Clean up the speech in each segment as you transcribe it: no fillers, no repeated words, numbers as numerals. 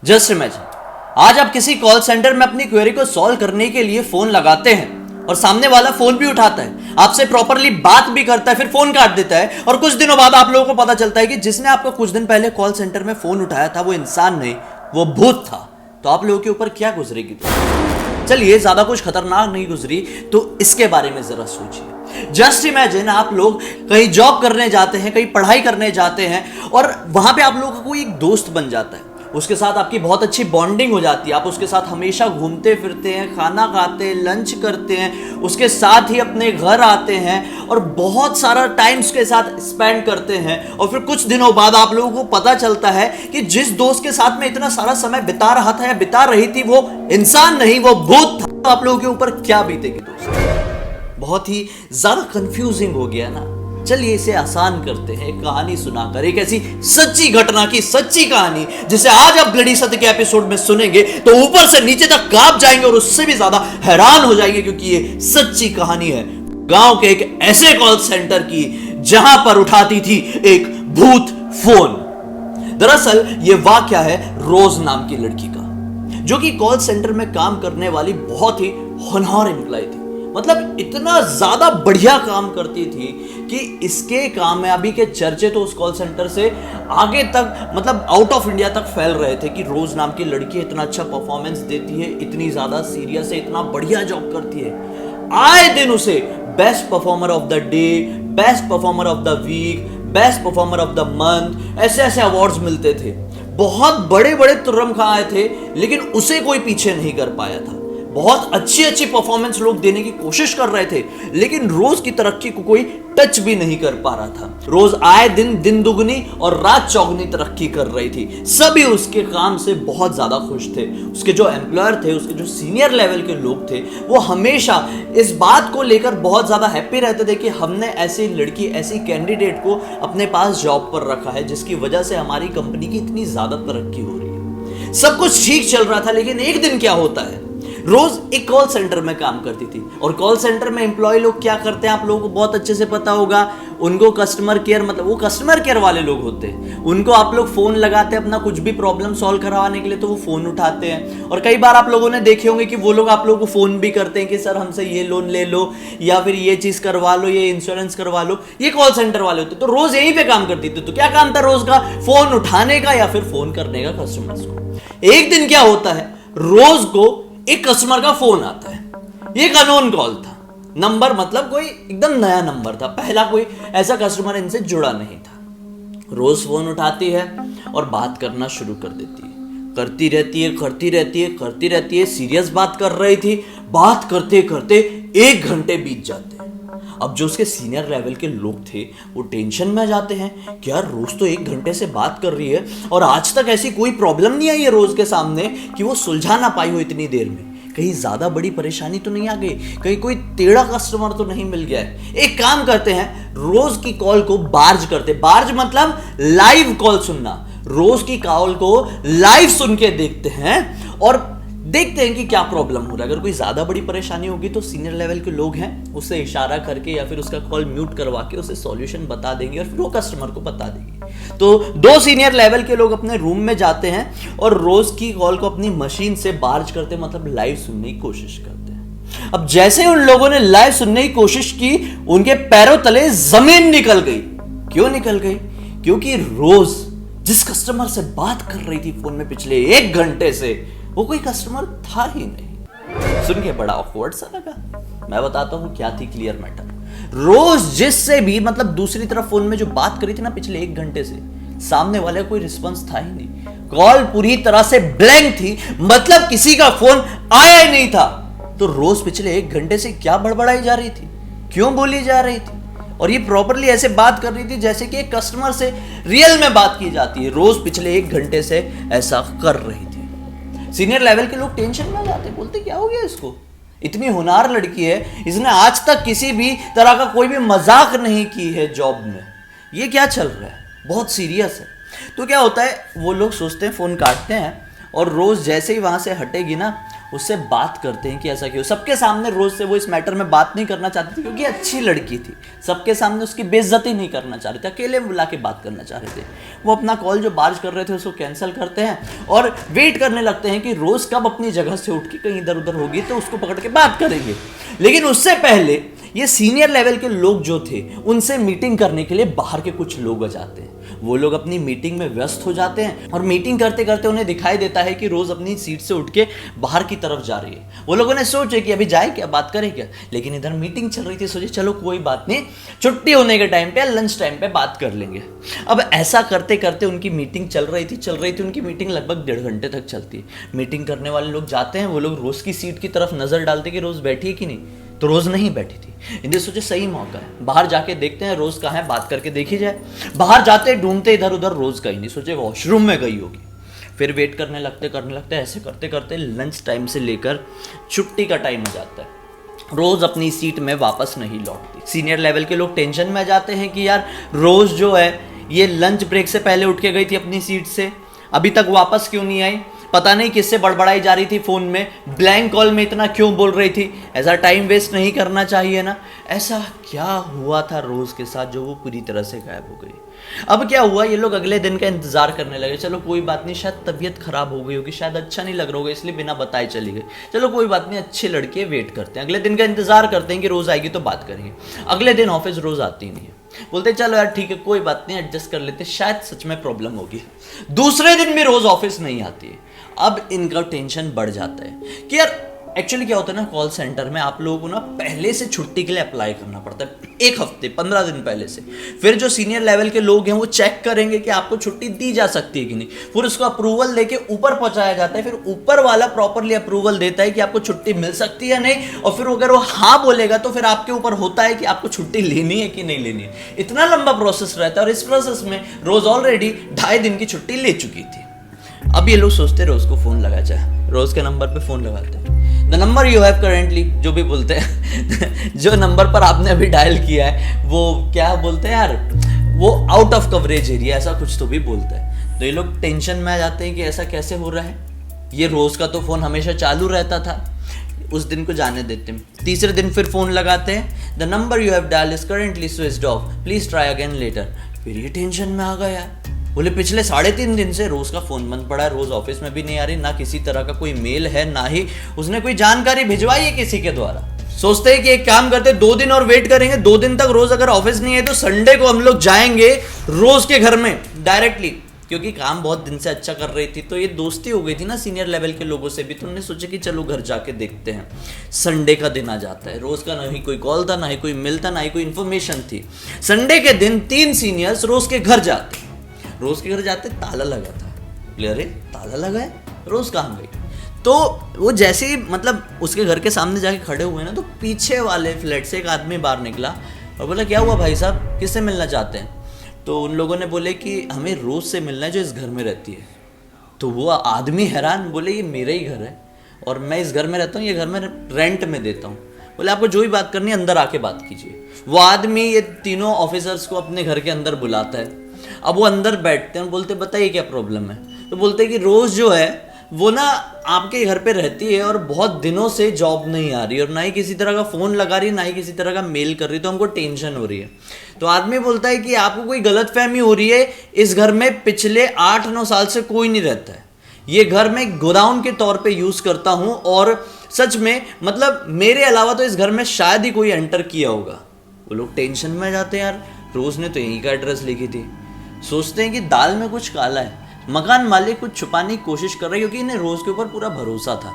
Just imagine, आज आप किसी कॉल सेंटर में अपनी क्वेरी को सॉल्व करने के लिए फोन लगाते हैं और सामने वाला फोन भी उठाता है, आपसे प्रॉपरली बात भी करता है, फिर फोन काट देता है और कुछ दिनों बाद आप लोगों को पता चलता है कि जिसने आपको कुछ दिन पहले कॉल सेंटर में फोन उठाया था वो इंसान नहीं, वो भूत था। तो आप लोगों के ऊपर क्या गुजरेगी? चलिए, ज्यादा कुछ खतरनाक नहीं गुजरी तो इसके बारे में जरा सोचिए। जस्ट इमेजिन, आप लोग कहीं जॉब करने जाते हैं, कहीं पढ़ाई करने जाते हैं और वहां पे आप लोगों का कोई एक दोस्त बन जाता है, उसके साथ आपकी बहुत अच्छी बॉन्डिंग हो जाती है, आप उसके साथ हमेशा घूमते फिरते हैं, खाना खाते हैं, लंच करते हैं, उसके साथ ही अपने घर आते हैं और बहुत सारा टाइम उसके साथ स्पेंड करते हैं। और फिर कुछ दिनों बाद आप लोगों को पता चलता है कि जिस दोस्त के साथ में इतना सारा समय बिता रहा था या बिता रही थी वो इंसान नहीं, वो भूत था। तो आप लोगों के ऊपर क्या बीतेगी दोस्त? बहुत ही ज्यादा कंफ्यूजिंग हो गया ना। चलिए इसे आसान करते हैं, एक कहानी सुनाकर, एक ऐसी सच्ची घटना की सच्ची कहानी जिसे आज आप गड़ी सत्य के एपिसोड में सुनेंगे तो ऊपर से नीचे तक कांप जाएंगे और उससे भी ज्यादा हैरान हो जाएंगे, क्योंकि ये सच्ची कहानी है गांव के एक ऐसे कॉल सेंटर की जहां पर उठाती थी एक भूत फोन। दरअसल ये वाकया है रोज नाम की लड़की का, जो कि कॉल सेंटर में काम करने वाली बहुत ही होनहार एम्प्लॉय थी। मतलब इतना ज्यादा बढ़िया काम करती थी कि इसके कामयाबी के चर्चे तो उस कॉल सेंटर से आगे तक, मतलब आउट ऑफ इंडिया तक फैल रहे थे कि रोज नाम की लड़की इतना अच्छा परफॉर्मेंस देती है, इतनी ज्यादा सीरियस है, इतना बढ़िया जॉब करती है। आए दिन उसे best performer of the day, best performer of the week, best performer of the month, ऐसे ऐसे अवार्ड्स मिलते थे। बहुत बड़े बड़े तुर्रम खा आए थे, लेकिन उसे कोई पीछे नहीं कर पाया था। बहुत अच्छी अच्छी परफॉर्मेंस लोग देने की कोशिश कर रहे थे, लेकिन रोज की तरक्की को कोई टच भी नहीं कर पा रहा था। रोज आए दिन दुगनी और रात चौगनी तरक्की कर रही थी। सभी उसके काम से बहुत ज्यादा खुश थे। उसके जो एम्प्लॉयर थे, उसके जो सीनियर लेवल के लोग थे, वो हमेशा इस बात को लेकर बहुत ज्यादा हैप्पी रहते थे कि हमने ऐसी लड़की, ऐसी कैंडिडेट को अपने पास जॉब पर रखा है जिसकी वजह से हमारी कंपनी की इतनी ज्यादा तरक्की हो रही है। सब कुछ ठीक चल रहा था, लेकिन एक दिन क्या होता है, रोज एक कॉल सेंटर में काम करती थी और कॉल सेंटर में एम्प्लॉय लोग क्या करते हैं आप लोगों को बहुत अच्छे से पता होगा। उनको कस्टमर केयर, मतलब वो कस्टमर केयर वाले लोग होते हैं, उनको आप लोग फोन लगाते हैं अपना कुछ भी प्रॉब्लम सॉल्व करवाने के लिए, तो वो फोन उठाते हैं। और कई बार आप लोगों ने देखे होंगे कि वो लोग आप लोगों को फोन भी करते हैं कि सर हमसे ये लोन ले लो या फिर ये चीज करवा लो, ये इंश्योरेंस करवा लो। ये कॉल सेंटर वाले होते। तो रोज यहीं पे काम करती थी। तो क्या काम था रोज का? फोन उठाने का या फिर फोन करने का कस्टमर्स को। एक दिन क्या होता है, रोज को एक कस्टमर का फोन आता है। ये एक अननोन कॉल था, नंबर मतलब कोई एकदम नया नंबर था, पहला कोई ऐसा कस्टमर इनसे जुड़ा नहीं था। रोज फोन उठाती है और बात करना शुरू कर देती है, करती रहती है, सीरियस बात कर रही थी। बात करते करते 1 घंटे बीत जाते हैं। अब जो उसके सीनियर लेवल के लोग थे वो टेंशन में आ जाते हैं कि यार रोज तो 1 घंटे से बात कर रही है और आज तक ऐसी कोई प्रॉब्लम नहीं आई है रोज के सामने कि वो सुलझा ना पाई हो इतनी देर में। कहीं ज्यादा बड़ी परेशानी तो नहीं आ गई, कहीं कोई टेढ़ा कस्टमर तो नहीं मिल गया है। एक काम करते हैं, रोज की कॉल को बार्ज करते। बार्ज मतलब लाइव कॉल सुनना। रोज की कॉल को लाइव सुन के देखते हैं और देखते हैं कि क्या प्रॉब्लम हो रहा है। अगर कोई ज्यादा बड़ी परेशानी होगी तो सीनियर लेवल के लोग हैं, उससे इशारा करके या फिर उसका कॉल म्यूट करवा के उसे सॉल्यूशन बता देंगे और फिर वो कस्टमर को बता देंगे। तो 2 सीनियर लेवल के लोग अपने रूम में जाते हैं और रोज की कॉल को अपनी मशीन से बार्ज करते, मतलब लाइव सुनने की कोशिश करते हैं। अब जैसे ही उन लोगों ने लाइव सुनने की कोशिश की, उनके पैरों तले जमीन निकल गई। क्यों निकल गई? क्योंकि रोज जिस कस्टमर से बात कर रही थी फोन में पिछले 1 घंटे से, वो कोई कस्टमर था ही नहीं। सुन के बड़ा ऑकवर्ड सा लगा। मैं बताता हूं क्या थी क्लियर मैटर। रोज जिससे भी, मतलब दूसरी तरफ फोन में जो बात करी थी ना पिछले 1 घंटे से, सामने वाले का कोई रिस्पॉन्स था ही नहीं। कॉल पूरी तरह से ब्लैंक थी, मतलब किसी का फोन आया ही नहीं था। तो रोज पिछले 1 घंटे से क्या बड़बड़ाई जा रही थी, क्यों बोली जा रही थी, और ये प्रॉपरली ऐसे बात कर रही थी जैसे कि एक कस्टमर से रियल में बात की जाती है। रोज पिछले 1 घंटे से ऐसा कर रही थी। सीनियर लेवल के लोग टेंशन में आ जाते, बोलते क्या हो गया इसको, इतनी होनहार लड़की है, इसने आज तक किसी भी तरह का कोई भी मजाक नहीं की है जॉब में, ये क्या चल रहा है, बहुत सीरियस है। तो क्या होता है, वो लोग सोचते हैं, फोन काटते हैं और रोज जैसे ही वहां से हटेगी ना, उससे बात करते हैं कि ऐसा क्यों। सबके सामने रोज से वो इस मैटर में बात नहीं करना चाहती थी क्योंकि अच्छी लड़की थी, सबके सामने उसकी बेइज्जती नहीं करना चाह रहे थे, अकेले बुला के बात करना चाह रहे थे। वो अपना कॉल जो बार्ज कर रहे थे उसको कैंसिल करते हैं और वेट करने लगते हैं कि रोज कब अपनी जगह से उठ के कहीं इधर उधर होगी तो उसको पकड़ के बात करेंगे। लेकिन उससे पहले ये सीनियर लेवल के लोग जो थे उनसे मीटिंग करने के लिए बाहर के कुछ लोग आ जाते हैं। वो लोग अपनी मीटिंग में व्यस्त हो जाते हैं और मीटिंग करते करते उन्हें दिखाई देता है कि रोज अपनी सीट से उठ के बाहर की तरफ जा रही है। वो लोगों ने सोचे कि अभी जाए क्या, बात करें क्या, लेकिन इधर मीटिंग चल रही थी। सोचे चलो कोई बात नहीं, छुट्टी होने के टाइम पे, लंच टाइम पे बात कर लेंगे। अब ऐसा करते करते उनकी मीटिंग चल रही थी उनकी मीटिंग लगभग 1.5 घंटे तक चलती है। मीटिंग करने वाले लोग जाते हैं, वो लोग रोज की सीट की तरफ नजर डालते कि रोज बैठी है कि नहीं, तो रोज नहीं बैठी थी। इन्हें सोचे सही मौका है, बाहर जाके देखते हैं रोज कहाँ है, बात करके देखी जाए। बाहर जाते ढूंढते इधर उधर रोज कहीं नहीं, सोचे वॉशरूम में गई होगी। फिर वेट करने लगते ऐसे करते करते लंच टाइम से लेकर छुट्टी का टाइम हो जाता है। रोज अपनी सीट में वापस नहीं लौटती। सीनियर लेवल के लोग टेंशन में आ जाते हैं कि यार रोज जो है ये लंच ब्रेक से पहले उठ के गई थी अपनी सीट से, अभी तक वापस क्यों नहीं आई, पता नहीं किससे बड़बड़ाई जा रही थी फोन में, ब्लैंक कॉल में इतना क्यों बोल रही थी, ऐसा टाइम वेस्ट नहीं करना चाहिए ना। ऐसा क्या हुआ था रोज के साथ जो वो पूरी तरह से गायब हो गई। अब क्या हुआ, ये लोग अगले दिन का इंतजार करने लगे। चलो कोई बात नहीं, शायद तबीयत खराब हो गई होगी, शायद अच्छा नहीं लग रहा होगा इसलिए बिना बताए चली गई। चलो कोई बात नहीं, अच्छी लड़की है, वेट करते हैं, अगले दिन का इंतजार करते हैं कि रोज आएगी तो बात करेंगे। अगले दिन ऑफिस रोज आती नहीं है, बोलते चलो यार ठीक है कोई बात नहीं, एडजस्ट कर लेते, शायद सच में प्रॉब्लम होगी। दूसरे दिन भी रोज ऑफिस नहीं आती है। अब इनका टेंशन बढ़ जाता है कि यार एक्चुअली क्या होता है ना, कॉल सेंटर में आप लोगों को ना पहले से छुट्टी के लिए अप्लाई करना पड़ता है, 1 हफ्ते 15 दिन पहले से। फिर जो सीनियर लेवल के लोग हैं वो चेक करेंगे कि आपको छुट्टी दी जा सकती है कि नहीं, फिर उसको अप्रूवल लेके ऊपर पहुंचाया जाता है। फिर ऊपर वाला प्रॉपरली अप्रूवल देता है कि आपको छुट्टी मिल सकती है नहीं, और फिर अगर वो हाँ बोलेगा तो फिर आपके ऊपर होता है कि आपको छुट्टी लेनी है कि नहीं लेनी है। इतना लंबा प्रोसेस रहता है और इस प्रोसेस में रोज ऑलरेडी 2.5 दिन की छुट्टी ले चुकी थी। अब ये लोग सोचते रोज को फोन लगा जाए, रोज के नंबर पे फोन लगाते हैं। The number you have currently, जो भी बोलते हैं जो नंबर पर आपने अभी डायल किया है वो क्या बोलते हैं यार, वो आउट ऑफ कवरेज एरिया, ऐसा कुछ तो भी बोलते हैं। तो ये लोग टेंशन में आ जाते हैं कि ऐसा कैसे हो रहा है, ये रोज का तो फोन हमेशा चालू रहता था, उस दिन को जाने देते हैं। तीसरे दिन फिर फोन लगाते हैं, the number you have dial is currently switched off, please try again later. फिर ये टेंशन में आ गया, बोले पिछले 3.5 दिन से रोज का फोन बंद पड़ा है, रोज ऑफिस में भी नहीं आ रही, ना किसी तरह का कोई मेल है, ना ही उसने कोई जानकारी भिजवाई है किसी के द्वारा। सोचते हैं कि एक काम करते, 2 दिन और वेट करेंगे, 2 दिन तक रोज अगर ऑफिस नहीं है तो संडे को हम लोग जाएंगे रोज के घर में डायरेक्टली, क्योंकि काम बहुत दिन से अच्छा कर रही थी। तो ये दोस्ती हो गई थी ना सीनियर लेवल के लोगों से भी, तो उन्होंने सोचा कि चलो घर जाके देखते हैं। संडे का दिन आ जाता है, रोज का ना ही कोई कॉल था, ना ही कोई मेल था, ना ही कोई इन्फॉर्मेशन थी। संडे के दिन 3 सीनियर्स रोज के घर जाते, रोज के घर जाते ताला लगा था। बोले अरे ताला लगा है, रोज कहाँ गई। तो वो जैसे ही मतलब उसके घर के सामने जाके खड़े हुए ना, तो पीछे वाले फ्लैट से एक आदमी बाहर निकला और बोला क्या हुआ भाई साहब, किससे मिलना चाहते हैं। तो उन लोगों ने बोले कि हमें रोज से मिलना है जो इस घर में रहती है। तो वो आदमी हैरान, बोले ये मेरा ही घर है और मैं इस घर में रहता हूँ, ये घर में रेंट में देता हूँ। बोले आपको जो भी बात करनी है अंदर आके बात कीजिए। वो आदमी ये तीनों ऑफिसर्स को अपने घर के अंदर बुलाता है। अब वो अंदर बैठते हैं, बोलते बताइए क्या प्रॉब्लम है। तो बोलते हैं कि रोज जो है वो ना आपके घर पे रहती है और बहुत दिनों से जॉब नहीं आ रही और ना ही किसी तरह का फ़ोन लगा रही है, ना ही किसी तरह का मेल कर रही, तो हमको टेंशन हो रही है। तो आदमी बोलता है कि आपको कोई गलतफहमी हो रही है, इस घर में पिछले 8-9 साल से कोई नहीं रहता है, ये घर में गोडाउन के तौर पे यूज़ करता हूँ और सच में मतलब मेरे अलावा तो इस घर में शायद ही कोई एंटर किया होगा। वो लोग टेंशन में जाते हैं, यार रोज़ ने तो यहीं का एड्रेस लिखी थी। सोचते हैं कि दाल में कुछ काला है, मकान मालिक कुछ छुपाने की कोशिश कर रहे हैं क्योंकि इन्हें रोज के ऊपर पूरा भरोसा था।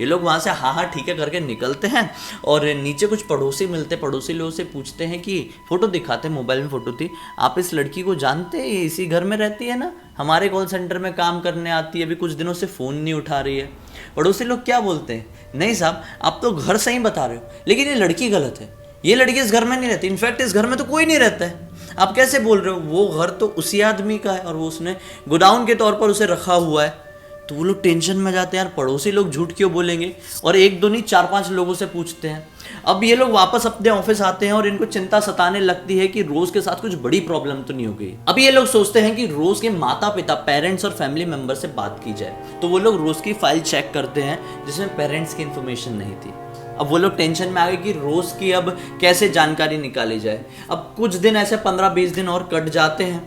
ये लोग वहाँ से हाँ ठीक है करके निकलते हैं और नीचे कुछ पड़ोसी मिलते, पड़ोसी लोगों से पूछते हैं कि फ़ोटो दिखाते, मोबाइल में फ़ोटो थी, आप इस लड़की को जानते हैं, ये इसी घर में रहती है ना, हमारे कॉल सेंटर में काम करने आती है, अभी कुछ दिनों से फ़ोन नहीं उठा रही है। पड़ोसी लोग क्या बोलते हैं, नहीं साहब आप तो घर सही बता रहे हो, लेकिन ये लड़की गलत है, ये लड़की इस घर में नहीं रहती, इनफैक्ट इस घर में तो कोई नहीं रहता है, आप कैसे बोल रहे हो, वो घर तो उसी आदमी का है और वो उसने गोडाउन के तौर पर उसे रखा हुआ है। तो वो लोग टेंशन में जाते हैं, यार पड़ोसी लोग झूठ क्यों बोलेंगे, और एक दो नहीं 4-5 लोगों से पूछते हैं। अब ये लोग वापस अपने ऑफिस आते हैं और इनको चिंता सताने लगती है कि रोज के साथ कुछ बड़ी प्रॉब्लम तो नहीं हो गई। अब ये लोग सोचते हैं कि रोज के माता पिता, पेरेंट्स और फैमिली मेंबर से बात की जाए। तो वो लोग रोज की फाइल चेक करते हैं जिसमें पेरेंट्स की इंफॉर्मेशन नहीं थी। अब वो लोग टेंशन में आ गए कि रोज की अब कैसे जानकारी निकाली जाए। अब कुछ दिन ऐसे 15-20 दिन और कट जाते हैं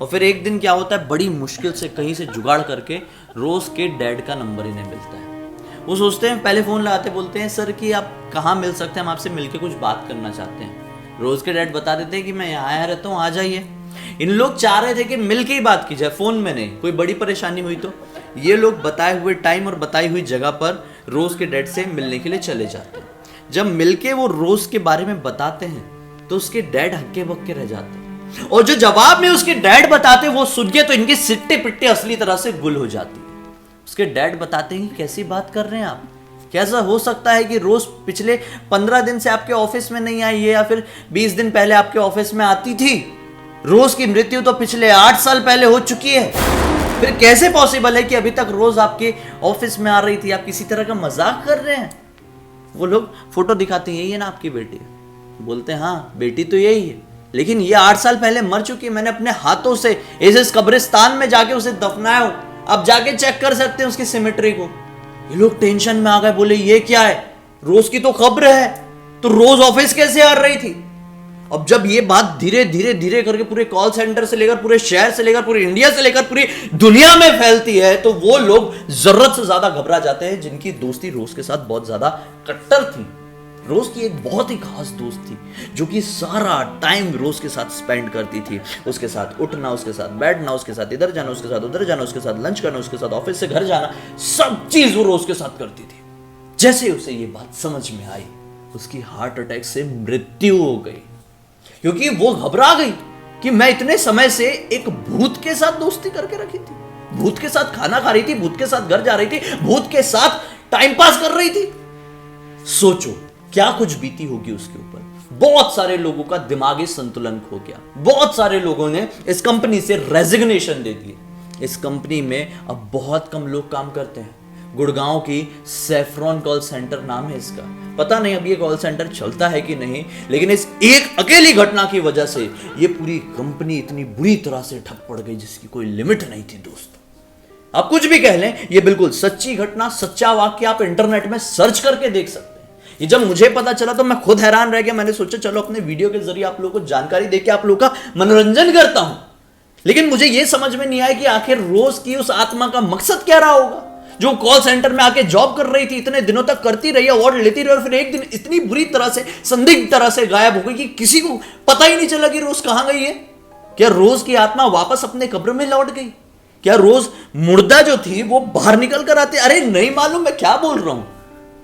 और फिर एक दिन क्या होता है, बड़ी मुश्किल से कहीं से जुगाड़ करके रोज के डैड का नंबर इन्हें मिलता है। वो सोचते हैं, पहले फोन लगाते बोलते हैं सर कि आप कहाँ मिल सकते हैं, हम आपसे मिलके कुछ बात करना चाहते हैं। रोज के डैड बता देते हैं कि मैं यहाँ आया रहता हूँ, आ जाइए। इन लोग चाह रहे थे कि मिलके ही बात की जाए, फोन में नहीं। कोई बड़ी परेशानी हुई तो ये लोग बताए हुए टाइम और बताई हुई जगह पर रोज के डैड से मिलने के लिए चले जाते हैं। जब मिलके वो रोज के बारे में बताते हैं तो उसके डैड हक्के बक्के रह जाते हैं, और जो जवाब में उसके डैड बताते वो सुन के तो इनकी सिट्टे पिट्टे असली तरह से गुल हो जाती है। उसके डैड बताते हैं कि कैसी बात कर रहे हैं आप, कैसा हो सकता है कि रोज पिछले 15 दिन से आपके ऑफिस में नहीं आई है, या फिर 20 दिन पहले आपके ऑफिस में आती थी। रोज की मृत्यु तो पिछले 8 साल पहले हो चुकी है, फिर कैसे पॉसिबल है कि अभी तक रोज आपके ऑफिस में आ रही थी? आप किसी तरह का मजाक कर रहे हैं। वो लोग फोटो दिखाते हैं, यही है ना आपकी बेटी? बोलते हैं हाँ बेटी तो यही है, लेकिन ये 8 साल पहले मर चुकी है। मैंने अपने हाथों से इस कब्रिस्तान में जाके उसे दफनाया हूं, आप जाके चेक कर सकते हैं उसकी सिमेट्री को। ये लोग टेंशन में आ गए, बोले ये क्या है, रोज की तो खबर है, तो रोज ऑफिस कैसे आ रही थी? अब जब ये बात धीरे धीरे धीरे करके पूरे कॉल सेंटर से लेकर, पूरे शहर से लेकर, पूरे इंडिया से लेकर पूरी दुनिया में फैलती है, तो वो लोग जरूरत से ज्यादा घबरा जाते हैं जिनकी दोस्ती रोज के साथ बहुत ज्यादा कट्टर थी। रोज की एक बहुत ही खास दोस्त थी जो कि सारा टाइम रोज के साथ स्पेंड करती थी। उसके साथ उठना, उसके साथ बैठना, उसके साथ इधर जाना, उसके साथ उधर जाना, उसके साथ लंच करना, उसके साथ ऑफिस से घर जाना, सब चीज वो रोज के साथ करती थी। जैसे उसे ये बात समझ में आई, उसकी हार्ट अटैक से मृत्यु हो गई, क्योंकि वो घबरा गई कि मैं इतने समय से एक भूत के साथ दोस्ती करके रखी थी, भूत के साथ खाना खा रही थी, भूत के साथ घर जा रही थी, भूत के साथ टाइम पास कर रही थी। सोचो क्या कुछ बीती होगी उसके ऊपर। बहुत सारे लोगों का दिमागी संतुलन खो गया, बहुत सारे लोगों ने इस कंपनी से रेजिग्नेशन दे दी। इस कंपनी में अब बहुत कम लोग काम करते हैं। गुड़गांव की सैफ्रॉन कॉल सेंटर नाम है इसका। पता नहीं अब ये कॉल सेंटर चलता है कि नहीं, लेकिन इस एक अकेली घटना की वजह से ये पूरी कंपनी इतनी बुरी तरह से ठप पड़ गई जिसकी कोई लिमिट नहीं थी। दोस्त आप कुछ भी कह लें, ये बिल्कुल सच्ची घटना, सच्चा वाक्य आप इंटरनेट में सर्च करके देख सकते हैं। ये जब मुझे पता चला तो मैं खुद हैरान रह गया। मैंने सोचा चलो अपने वीडियो के जरिए आप लोगों को जानकारी देके आप लोगों का मनोरंजन करता हूं, लेकिन मुझे यह समझ में नहीं आया कि आखिर रोज की उस आत्मा का मकसद क्या रहा होगा जो कॉल सेंटर में आके जॉब कर रही थी, इतने दिनों तक करती रही, अवार्ड लेती रही, और फिर एक दिन इतनी बुरी तरह से, संदिग्ध तरह से गायब हो गई कि किसी को पता ही नहीं चला कि रोज कहां गई है। क्या रोज की आत्मा वापस अपने कब्र में लौट गई? क्या रोज मुर्दा जो थी वो बाहर निकल कर आते? अरे नहीं मालूम मैं क्या बोल रहा हूं।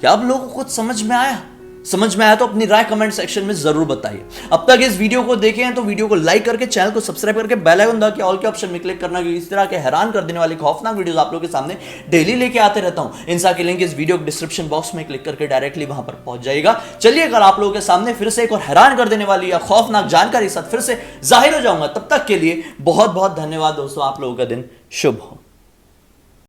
क्या आप लोगों को कुछ समझ में आया? समझ में आया तो अपनी राय कमेंट सेक्शन में जरूर बताइए। अब तक इस वीडियो को देखे हैं तो वीडियो को लाइक करके, चैनल को सब्सक्राइब करके, बेल आइकन दबा के ऑल के ऑप्शन में क्लिक करना, क्योंकि इस तरह के हैरान कर देने वाली खौफनाक वीडियोस आप लोगों के सामने डेली लेके आते रहता हूं। इनसा की लिंक इस वीडियो के डिस्क्रिप्शन बॉक्स में क्लिक करके डायरेक्टली वहां पर पहुंच जाएगा। चलिए अगर आप लोगों के सामने फिर से एक और हैरान कर देने वाली या खौफनाक जानकारी साथ फिर से जाहिर हो जाऊंगा। तब तक के लिए बहुत बहुत धन्यवाद दोस्तों। आप लोगों का दिन शुभ हो।